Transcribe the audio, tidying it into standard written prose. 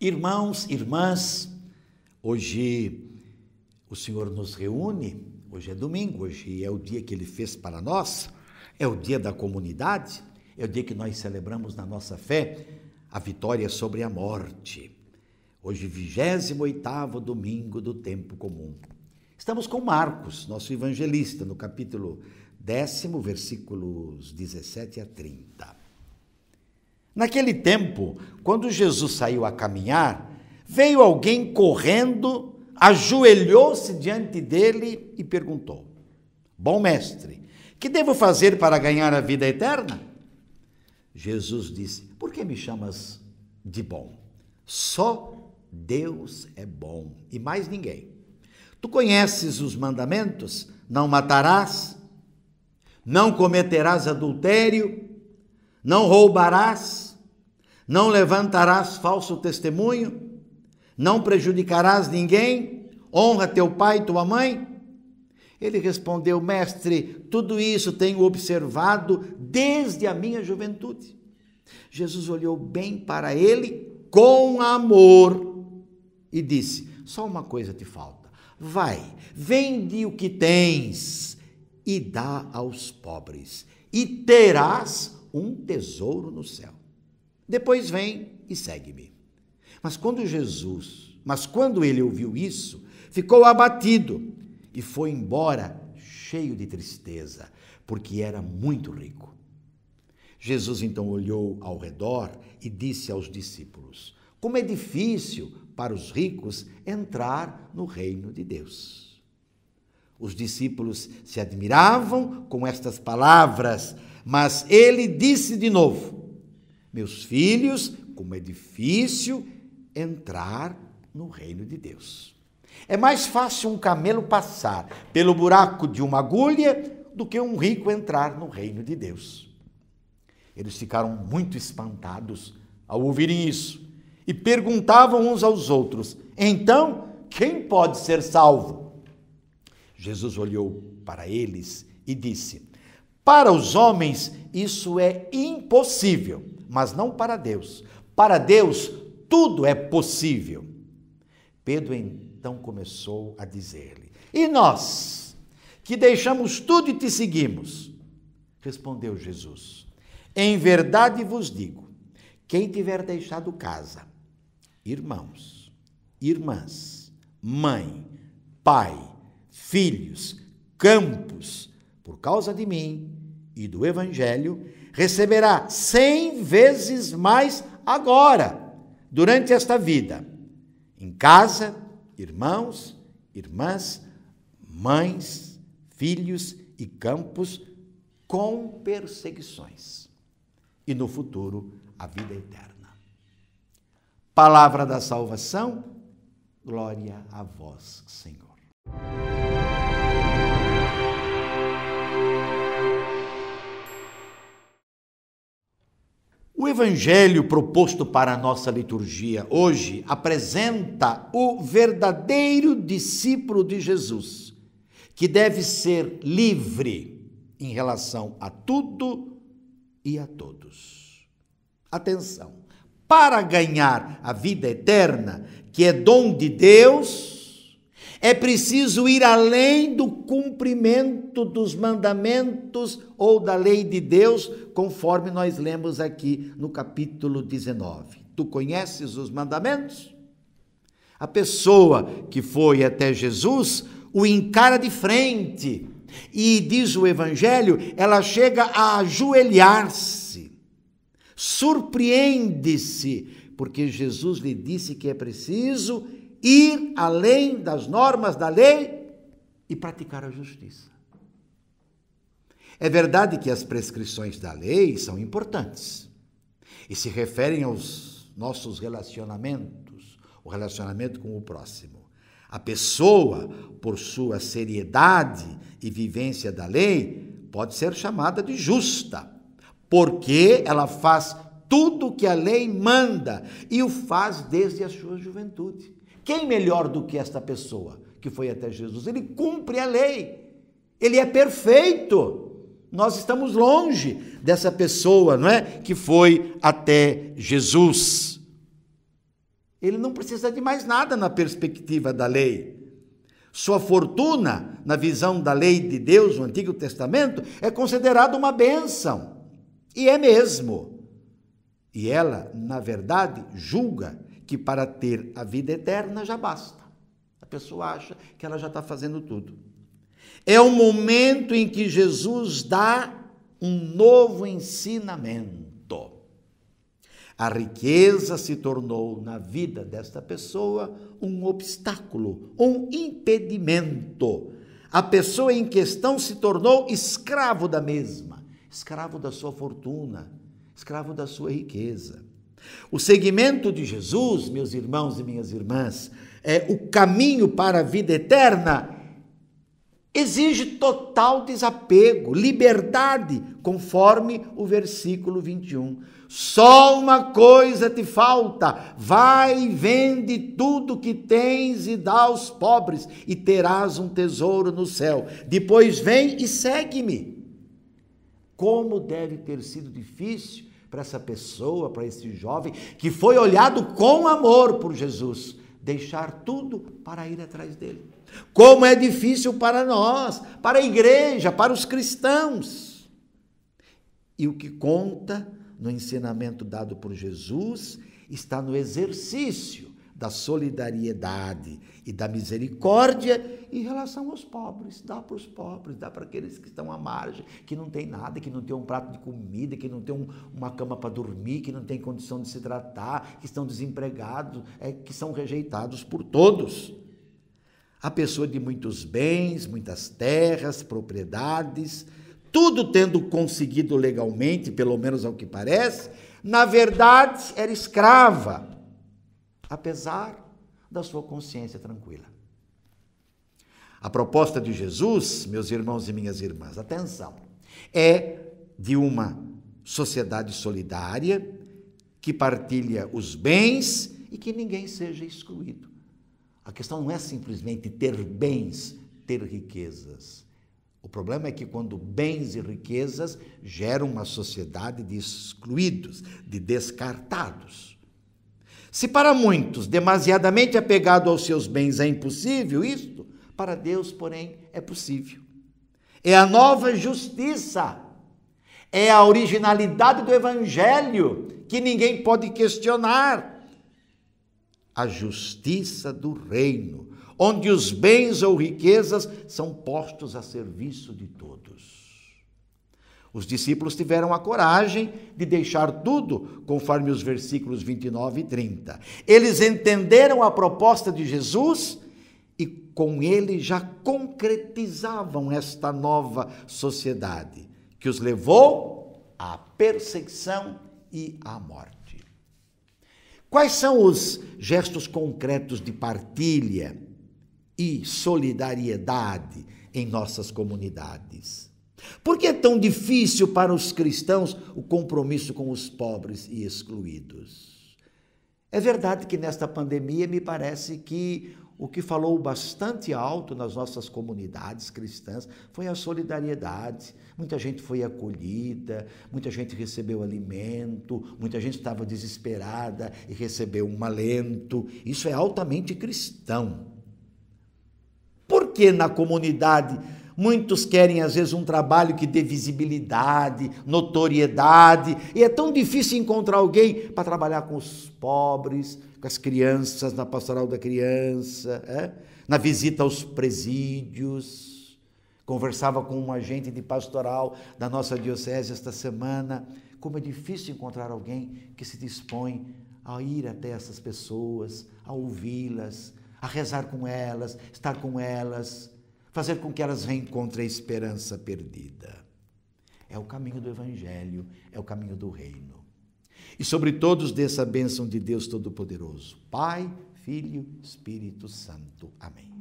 Irmãos, irmãs, hoje o Senhor nos reúne, hoje é domingo, hoje é o dia que Ele fez para nós, é o dia da comunidade, é o dia que nós celebramos na nossa fé a vitória sobre a morte. Hoje, 28º domingo do tempo comum. Estamos com Marcos, nosso evangelista, no capítulo 10, versículos 17 a 30. Naquele tempo, quando Jesus saiu a caminhar, veio alguém correndo, ajoelhou-se diante dele e perguntou: Bom mestre, que devo fazer para ganhar a vida eterna? Jesus disse: Por que me chamas de bom? Só Deus é bom e mais ninguém. Tu conheces os mandamentos? Não matarás, não cometerás adultério, não roubarás, não levantarás falso testemunho, não prejudicarás ninguém, honra teu pai e tua mãe. Ele respondeu: Mestre, tudo isso tenho observado desde a minha juventude. Jesus olhou bem para ele com amor e disse: Só uma coisa te falta. Vai, vende o que tens e dá aos pobres, e terás um tesouro no céu. Depois vem e segue-me. Mas quando ele ouviu isso, ficou abatido e foi embora cheio de tristeza, porque era muito rico. Jesus então olhou ao redor e disse aos discípulos: Como é difícil para os ricos entrar no reino de Deus. Os discípulos se admiravam com estas palavras, mas ele disse de novo: Meus filhos, como é difícil entrar no reino de Deus. É mais fácil um camelo passar pelo buraco de uma agulha do que um rico entrar no reino de Deus. Eles ficaram muito espantados ao ouvirem isso e perguntavam uns aos outros: Então, quem pode ser salvo? Jesus olhou para eles e disse: Para os homens isso é impossível, mas não para Deus. Para Deus tudo é possível. Pedro então começou a dizer-lhe: E nós, que deixamos tudo e te seguimos? Respondeu Jesus: Em verdade vos digo, quem tiver deixado casa, irmãos, irmãs, mãe, pai, filhos, campos, por causa de mim e do Evangelho, receberá 100 vezes mais agora, durante esta vida, em casa, irmãos, irmãs, mães, filhos e campos, com perseguições, e no futuro a vida eterna. Palavra da salvação, glória a vós, Senhor. O evangelho proposto para a nossa liturgia hoje apresenta o verdadeiro discípulo de Jesus, que deve ser livre em relação a tudo e a todos. Atenção, para ganhar a vida eterna, que é dom de Deus, é preciso ir além do cumprimento dos mandamentos ou da lei de Deus, conforme nós lemos aqui no capítulo 19. Tu conheces os mandamentos? A pessoa que foi até Jesus o encara de frente e, diz o Evangelho, ela chega a ajoelhar-se, surpreende-se, porque Jesus lhe disse que é preciso ir além das normas da lei e praticar a justiça. É verdade que as prescrições da lei são importantes e se referem aos nossos relacionamentos, o relacionamento com o próximo. A pessoa, por sua seriedade e vivência da lei, pode ser chamada de justa, porque ela faz tudo o que a lei manda e o faz desde a sua juventude. Quem melhor do que esta pessoa que foi até Jesus? Ele cumpre a lei. Ele é perfeito. Nós estamos longe dessa pessoa, não é? Que foi até Jesus. Ele não precisa de mais nada na perspectiva da lei. Sua fortuna, na visão da lei de Deus, no Antigo Testamento, é considerada uma bênção. E é mesmo. E ela, na verdade, julga que para ter a vida eterna já basta. A pessoa acha que ela já está fazendo tudo. É o momento em que Jesus dá um novo ensinamento. A riqueza se tornou, na vida desta pessoa, um obstáculo, um impedimento. A pessoa em questão se tornou escravo da mesma, escravo da sua fortuna, escravo da sua riqueza. O seguimento de Jesus, meus irmãos e minhas irmãs, o caminho para a vida eterna, exige total desapego, liberdade, conforme o versículo 21. Só uma coisa te falta: vai e vende tudo que tens e dá aos pobres, e terás um tesouro no céu. Depois vem e segue-me. Como deve ter sido difícil para essa pessoa, para esse jovem, que foi olhado com amor por Jesus, deixar tudo para ir atrás dele. Como é difícil para nós, para a igreja, para os cristãos. E o que conta no ensinamento dado por Jesus está no exercício da solidariedade e da misericórdia em relação aos pobres. Dá para os pobres, dá para aqueles que estão à margem, que não tem nada, que não tem um prato de comida, que não tem uma cama para dormir, que não tem condição de se tratar, que estão desempregados, que são rejeitados por todos. A pessoa de muitos bens, muitas terras, propriedades, tudo tendo conseguido legalmente, pelo menos ao que parece, na verdade era escrava, apesar da sua consciência tranquila. A proposta de Jesus, meus irmãos e minhas irmãs, atenção, é de uma sociedade solidária que partilha os bens e que ninguém seja excluído. A questão não é simplesmente ter bens, ter riquezas. O problema é que quando bens e riquezas geram uma sociedade de excluídos, de descartados. Se para muitos, demasiadamente apegado aos seus bens, é impossível isto, para Deus, porém, é possível. É a nova justiça, é a originalidade do Evangelho, que ninguém pode questionar. A justiça do reino, onde os bens ou riquezas são postos a serviço de todos. Os discípulos tiveram a coragem de deixar tudo, conforme os versículos 29 e 30. Eles entenderam a proposta de Jesus e com ele já concretizavam esta nova sociedade, que os levou à perseguição e à morte. Quais são os gestos concretos de partilha e solidariedade em nossas comunidades? Por que é tão difícil para os cristãos o compromisso com os pobres e excluídos? É verdade que nesta pandemia me parece que o que falou bastante alto nas nossas comunidades cristãs foi a solidariedade. Muita gente foi acolhida, muita gente recebeu alimento, muita gente estava desesperada e recebeu um alento. Isso é altamente cristão. Por que na comunidade muitos querem, às vezes, um trabalho que dê visibilidade, notoriedade, e é tão difícil encontrar alguém para trabalhar com os pobres, com as crianças, na pastoral da criança, na visita aos presídios. Conversava com um agente de pastoral da nossa diocese esta semana, como é difícil encontrar alguém que se dispõe a ir até essas pessoas, a ouvi-las, a rezar com elas, estar com elas, fazer com que elas reencontrem a esperança perdida. É o caminho do Evangelho, é o caminho do reino. E sobre todos desça a bênção de Deus Todo-Poderoso, Pai, Filho, Espírito Santo. Amém.